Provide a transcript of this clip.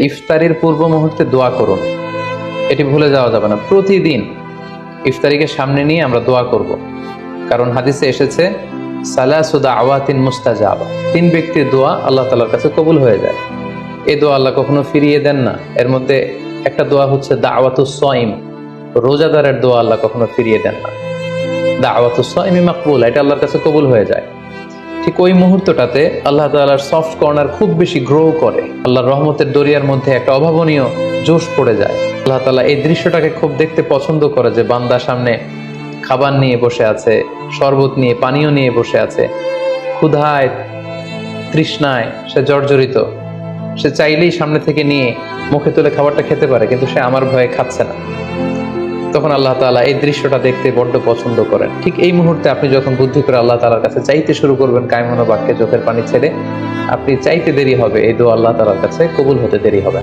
ইফতারির পূর্ব মুহূর্তে দোয়া করুন, এটি ভুলে যাওয়া যাবে না। প্রতিদিন ইফতারিকে সামনে নিয়ে আমরা দোয়া করব, কারণ হাদিসে এসেছে সালাসু দাওয়াতিন মুস্তাজাবা, 3 ব্যক্তির দোয়া আল্লাহ তাআলার কাছে কবুল হয়ে যায়। এই দোয়া আল্লাহ কখনো ফিরিয়ে দেন না। এর মধ্যে একটা দোয়া হচ্ছে দাওয়াতুস সাইম, রোজাদারের দোয়া আল্লাহ কখনো ফিরিয়ে দেন না। দাওয়াতুস সাইমি মাকবুল, এটা আল্লাহর কাছে কবুল হয়ে যায়। ঠিক ওই মুহূর্তটাতে আল্লাহ তাআলার সফট কর্নার খুব বেশি গ্রো করে, আল্লাহর রহমতের দরিয়ার মধ্যে একটা অভাবনীয় জোশ পড়ে যায়। আল্লাহ তাআলা এই দৃশ্যটাকে খুব দেখতে পছন্দ করে যে বান্দা সামনে খাবার নিয়ে বসে আছে, শরবত নিয়ে, পানীয় নিয়ে বসে আছে, ক্ষুধায় তৃষ্ণায় সে জর্জরিত, সে চাইলেই সামনে থেকে নিয়ে মুখে তুলে খাবারটা খেতে পারে, কিন্তু সে আমার ভয়ে খাচ্ছে না। তখন আল্লাহ তাআলা এই দৃশ্যটা দেখতে বড্ড পছন্দ করেন। ঠিক এই মুহূর্তে আপনি যখন বুদ্ধি করে আল্লাহ তাআলার কাছে চাইতে শুরু করবেন, কায়মনো বাক্যে চোখের পানি ছেড়ে, আপনি চাইতে দেরি হবে, এই দোয়া আল্লাহ তাআলার কাছে কবুল হতে দেরি হবে।